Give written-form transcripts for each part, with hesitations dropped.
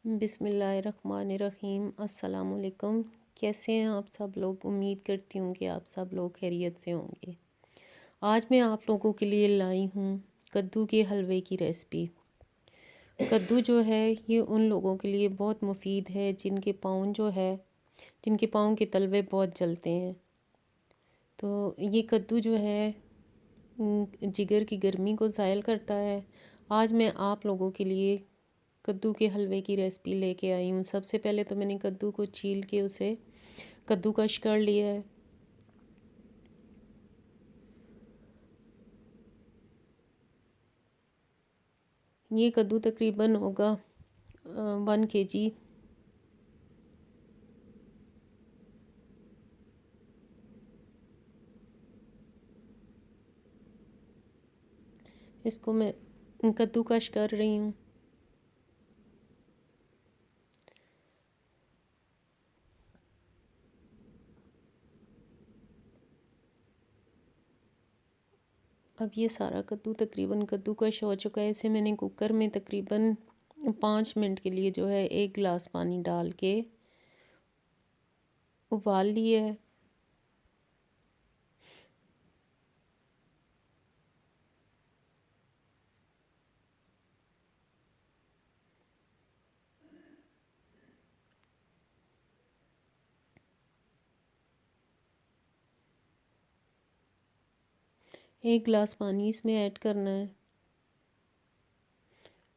बिस्मिल्लाहिर्रहमानिर्रहीम। अस्सलाम वालेकुम। कैसे हैं आप सब लोग? उम्मीद करती हूँ कि आप सब लोग खैरियत से होंगे। आज मैं आप लोगों के लिए लाई हूँ कद्दू के हलवे की रेसिपी। कद्दू जो है ये उन लोगों के लिए बहुत मुफीद है जिनके पाँव के तलवे बहुत जलते हैं। तो ये कद्दू जो है जिगर की गर्मी को ज़ायल करता है। आज मैं आप लोगों के लिए कद्दू के हलवे की रेसिपी लेके आई हूँ। सबसे पहले तो मैंने कद्दू को छील के उसे कद्दूकश कर लिया है। ये कद्दू तकरीबन होगा 1 kg। इसको मैं कद्दूकश कर रही हूँ। अब ये सारा कद्दू तकरीबन कद्दूकश हो चुका है। इसे मैंने कुकर में तकरीबन 5 मिनट के लिए जो है 1 गिलास पानी डाल के उबाल लिया है। एक गिलास पानी इसमें ऐड करना है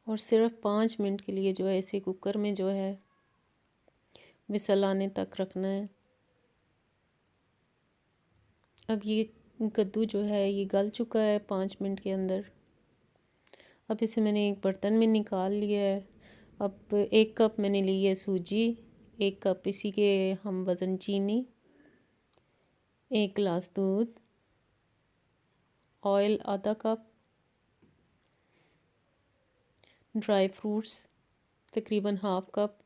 और सिर्फ 5 मिनट के लिए जो है इसे कुकर में जो है विसल आने तक रखना है। अब ये कद्दू जो है ये गल चुका है 5 मिनट के अंदर। अब इसे मैंने एक बर्तन में निकाल लिया है। अब 1 कप मैंने ली है सूजी, 1 कप इसी के हम वज़न चीनी, 1 गिलास दूध, ऑयल आधा कप, ड्राई फ्रूट्स तकरीबन हाफ कप,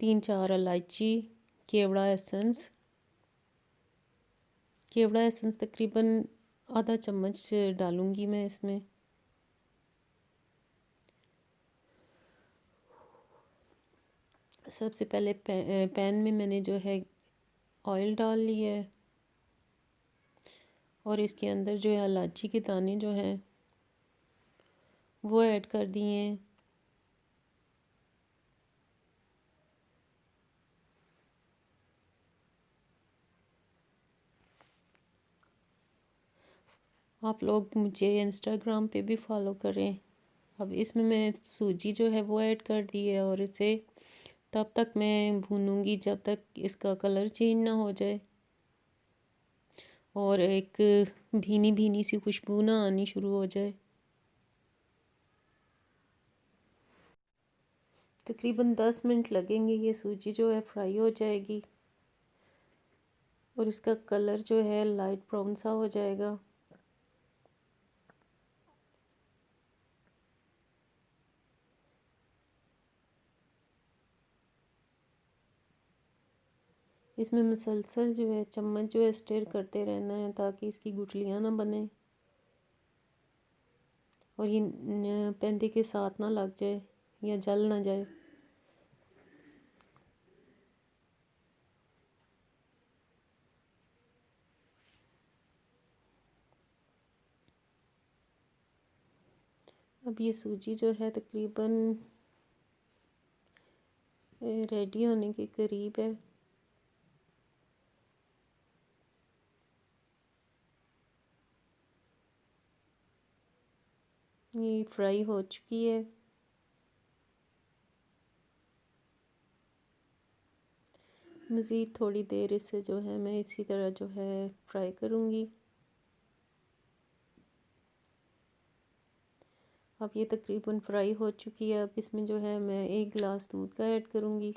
3-4 इलायची, केवड़ा एसेंस तकरीबन आधा चम्मच डालूंगी मैं इसमें। सबसे पहले पैन में मैंने जो है ऑयल डाल लिया है और इसके अंदर जो है इलायची के दाने जो हैं वो ऐड कर दिए हैं। आप लोग मुझे इंस्टाग्राम पे भी फॉलो करें। अब इसमें मैं सूजी जो है वो ऐड कर दी है और इसे तब तक मैं भूनूंगी जब तक इसका कलर चेंज ना हो जाए और एक भीनी भीनी सी खुशबू ना आनी शुरू हो जाए। तकरीबन 10 मिनट लगेंगे, ये सूजी जो है फ्राई हो जाएगी और इसका कलर जो है लाइट ब्राउन सा हो जाएगा। इसमें मुसलसल जो है चम्मच जो है स्टिर करते रहना है ताकि इसकी गुठलियाँ ना बने और ये पैंदे के साथ ना लग जाए या जल ना जाए। अब ये सूजी जो है तकरीबन रेडी होने के करीब है। ये फ्राई हो चुकी है। मज़ीद थोड़ी देर इसे जो है मैं इसी तरह जो है फ्राई करूँगी। अब ये तकरीबन फ्राई हो चुकी है। अब इसमें जो है मैं 1 गिलास दूध का ऐड करूँगी।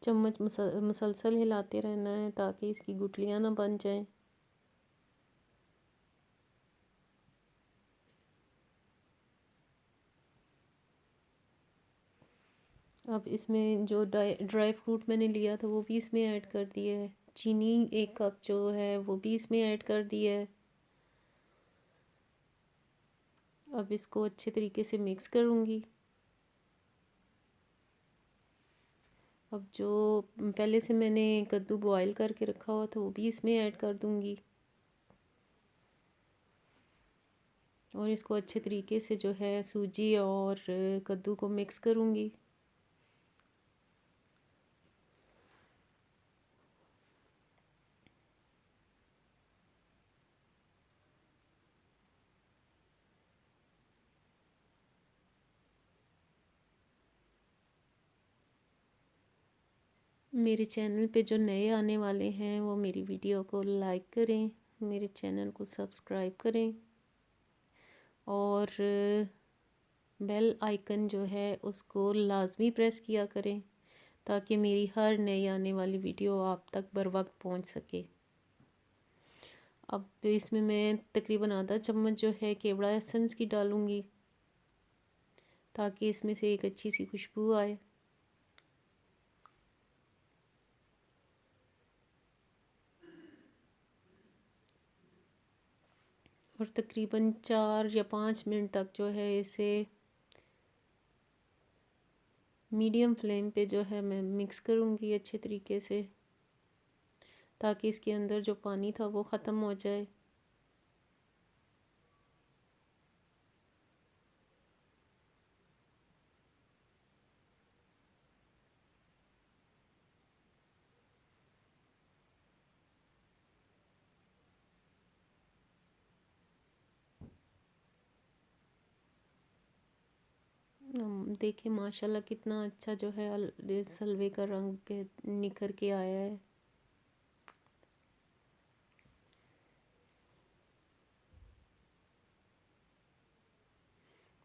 चम्मच मुसलसल हिलाते रहना है ताकि इसकी गुठलियाँ ना बन जाएं। अब इसमें जो ड्राई फ्रूट मैंने लिया था वो भी इसमें ऐड कर दिया है। चीनी 1 कप जो है वो भी इसमें ऐड कर दिया है अब इसको अच्छे तरीके से मिक्स करूँगी। अब जो पहले से मैंने कद्दू बॉईल करके रखा हुआ था वो भी इसमें ऐड कर दूँगी और इसको अच्छे तरीके से जो है सूजी और कद्दू को मिक्स करूँगी। मेरे चैनल पे जो नए आने वाले हैं वो मेरी वीडियो को लाइक करें, मेरे चैनल को सब्सक्राइब करें और बेल आइकन जो है उसको लाजमी प्रेस किया करें ताकि मेरी हर नई आने वाली वीडियो आप तक बर वक्त पहुँच सके। अब इसमें मैं तकरीबन आधा चम्मच जो है केवड़ा एसेंस की डालूँगी ताकि इसमें से एक अच्छी सी खुशबू आए। और तकरीबन 4 या 5 मिनट तक जो है इसे मीडियम फ्लेम पे जो है मैं मिक्स करूँगी अच्छे तरीके से ताकि इसके अंदर जो पानी था वो ख़त्म हो जाए। देखिए माशाल्लाह कितना अच्छा जो है सलवे का रंग निखर के आया है।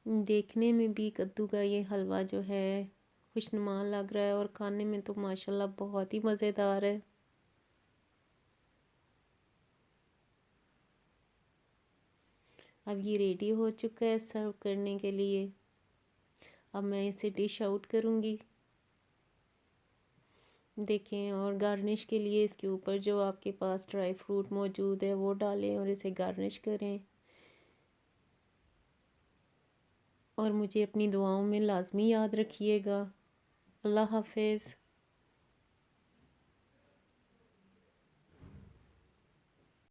देखने में भी कद्दू का ये हलवा जो है खुशनुमा लग रहा है और खाने में तो माशाल्लाह बहुत ही मज़ेदार है। अब ये रेडी हो चुका है सर्व करने के लिए। अब मैं इसे डिश आउट करूँगी। देखें और गार्निश के लिए इसके ऊपर जो आपके पास ड्राई फ्रूट मौजूद है वो डालें और इसे गार्निश करें और मुझे अपनी दुआओं में लाजमी याद रखिएगा। अल्लाह हाफिज़।